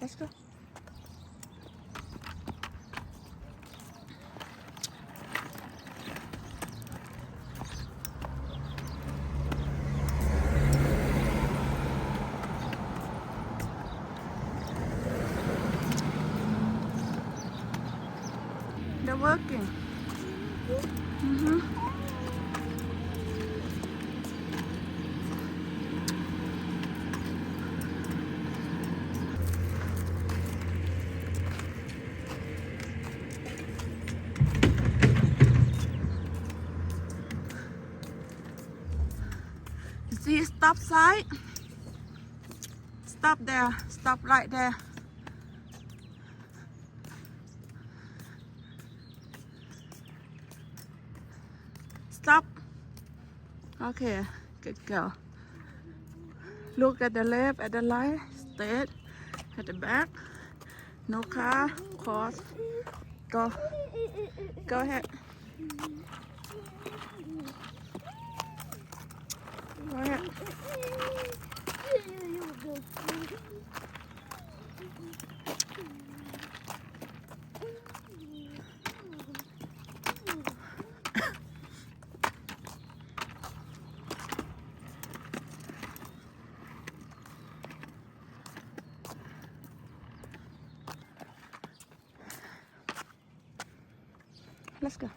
Let's go. They're working. You see, stop sign. Stop there. Stop right there. Stop. Okay, good girl. Look at the left, at the right, straight, at the back. No car, cross. Go. Go ahead. Go ahead. Let's go.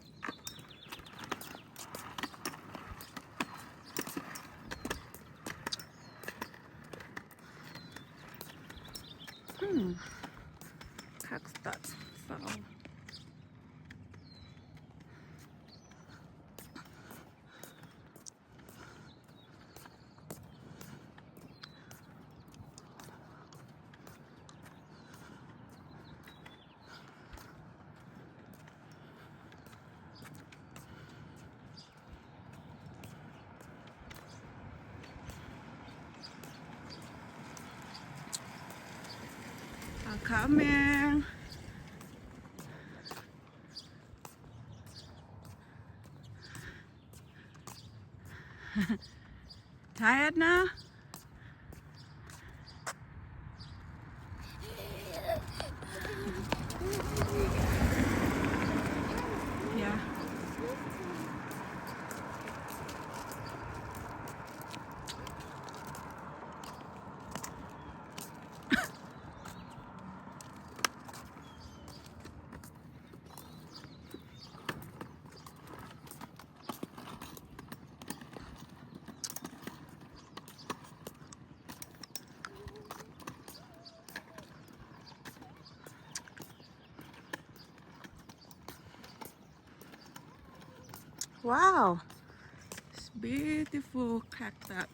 Cactus. So. I'm coming. Tired now? Yeah. Wow, it's beautiful cactus.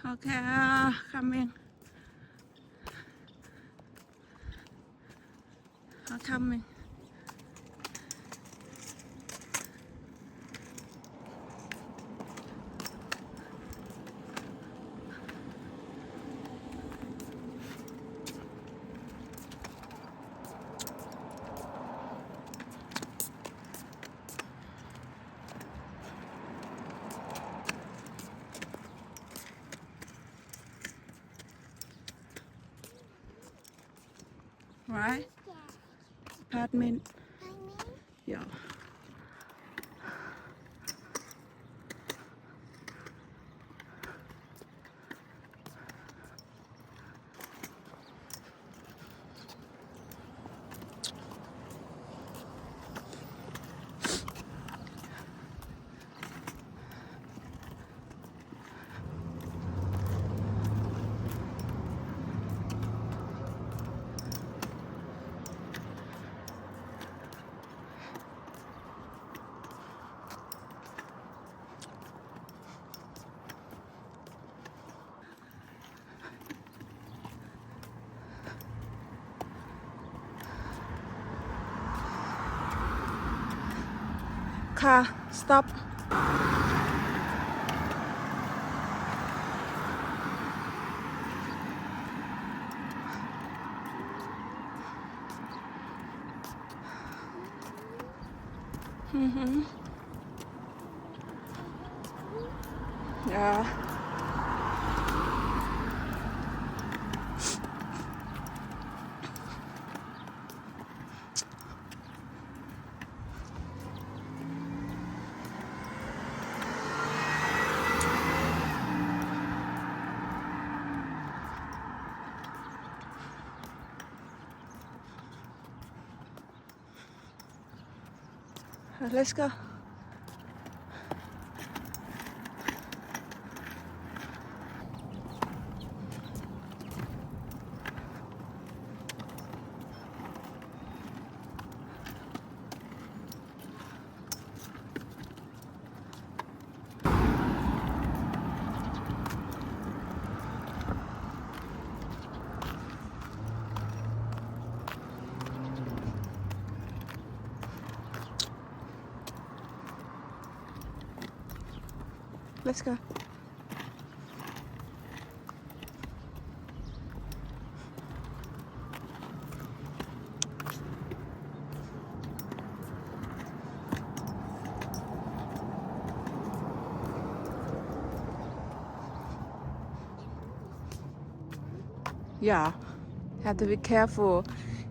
Okay, coming. I'm coming. Right? Apartment. Yeah. Car, stop. Mhm. Yeah. Let's go. Let's go. Yeah, have to be careful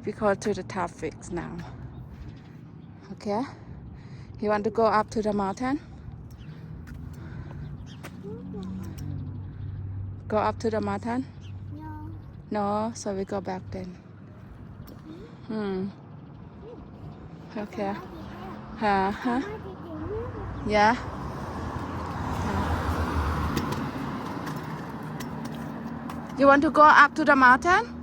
because to the traffic now. Okay, you want to go up to the mountain? Go up to the mountain? No. No, so we go back then. Okay. Huh? Yeah. You want to go up to the mountain?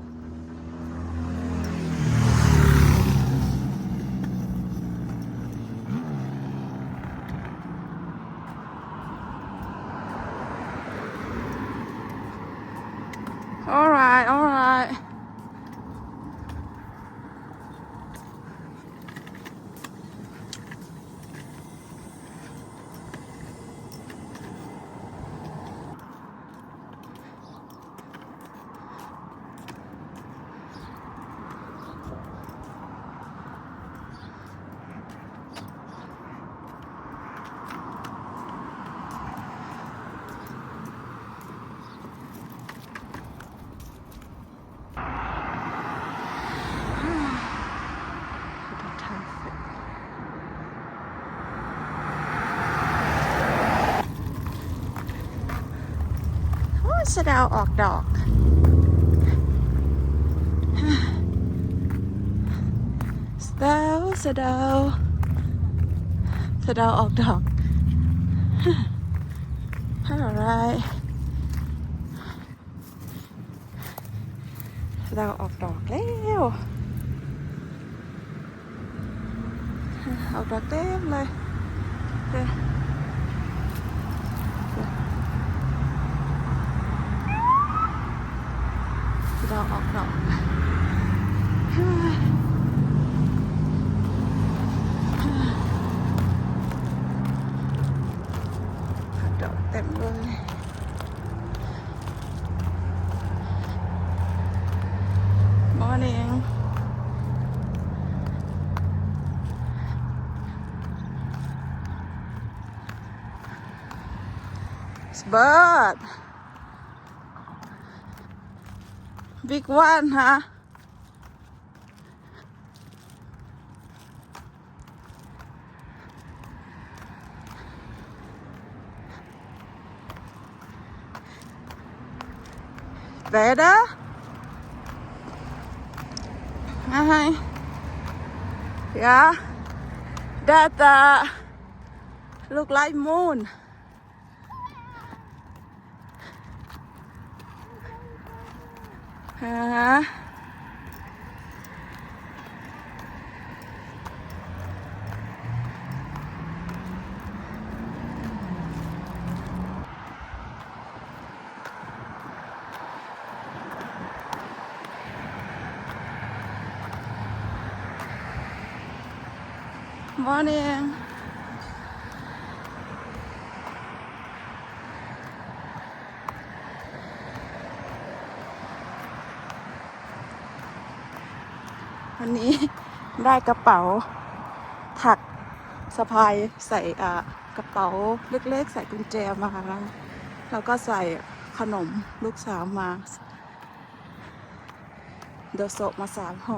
All right, all right.โอ้สะเดาออกดอกสะเดาสะเดาสะเดาออกดอก alright สะเดาออกดอกแล้วออกดอกเต็มเลยโอเคสะเดาออกดอกดอกเต็มเลย Morning It's bird Big one, huh? Better? Hi. Yeah. That look like moon. Morning.วันนี้ได้กระเป๋าถัก สะพายใส่กระเป๋าเล็กๆใส่กุญแจมาแล้วก็ใส่ขนมลูกสาวมาเดอะโซะมา3 ห่อ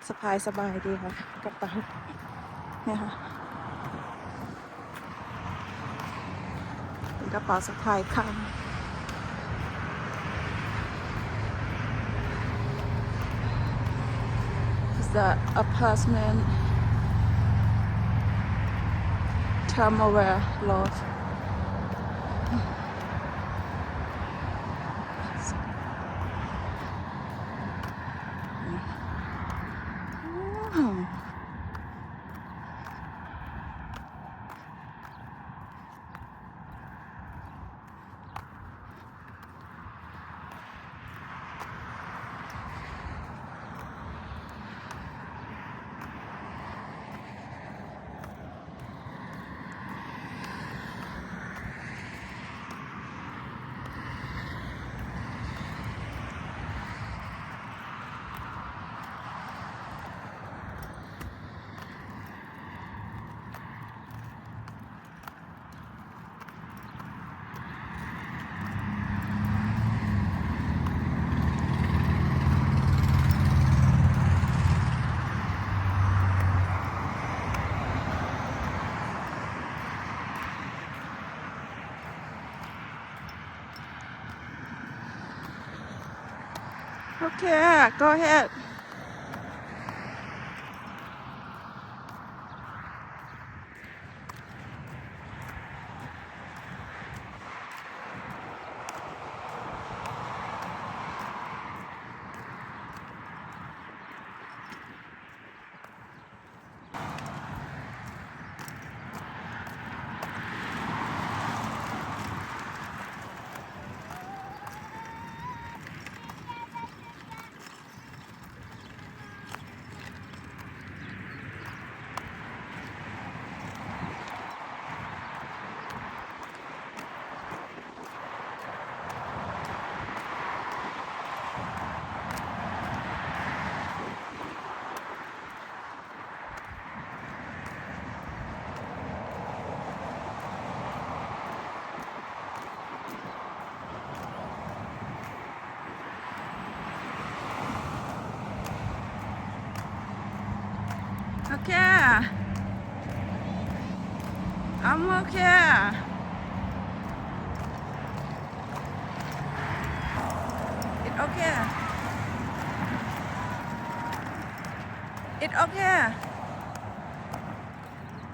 สะพายสบายดีค่ะกระเป๋าเนี่ยค่ะเป็นกระเป๋าสะพายข้าง the apartment Thermalwear Loft Okay, go ahead. Okay. I'm okay. It okay. It okay.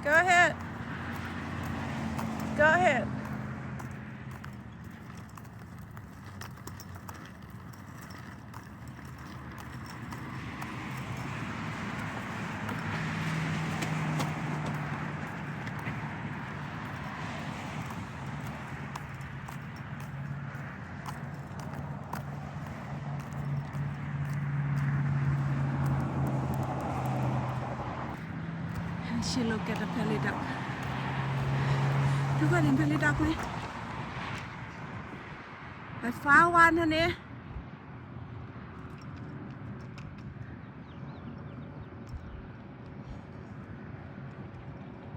Go ahead. Go ahead. She look at the belly duck. ทุกคนเห็น belly duck ไหมไปฟ้าวานท่านนี้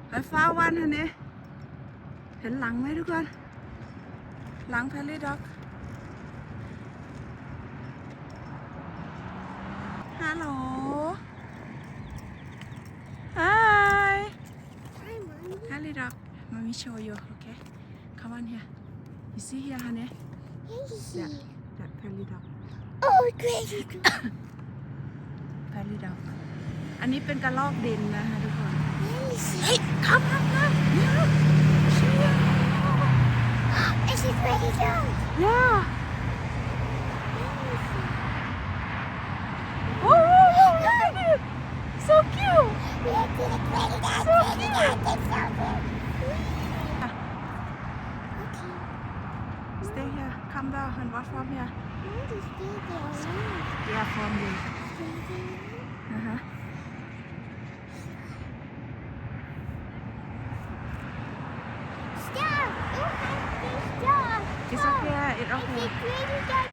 ไปฟ้าวานท่านนี้เห็นหลังไหมทุกคนหลัง belly duck ฮัลโหล Hi belly duck Mommy show you okay come on here you see here honey that belly duck Oh, crazy. belly duck อันนี้เป็นกระรอกดินนะคะทุกคน Yes. เฮ้ยเข้ามาแล้วเนี่ยเชี่ย It's a crazy dog. yeah oh look at it so cute Look at the crazy dog. So Crazy cute. dog. It's so cute. stay here come down and watch from here I want to stay there. yeah from you Stay there. uh-huh Stop. Oh, my dog. it's okay it's It's okay a crazy dog.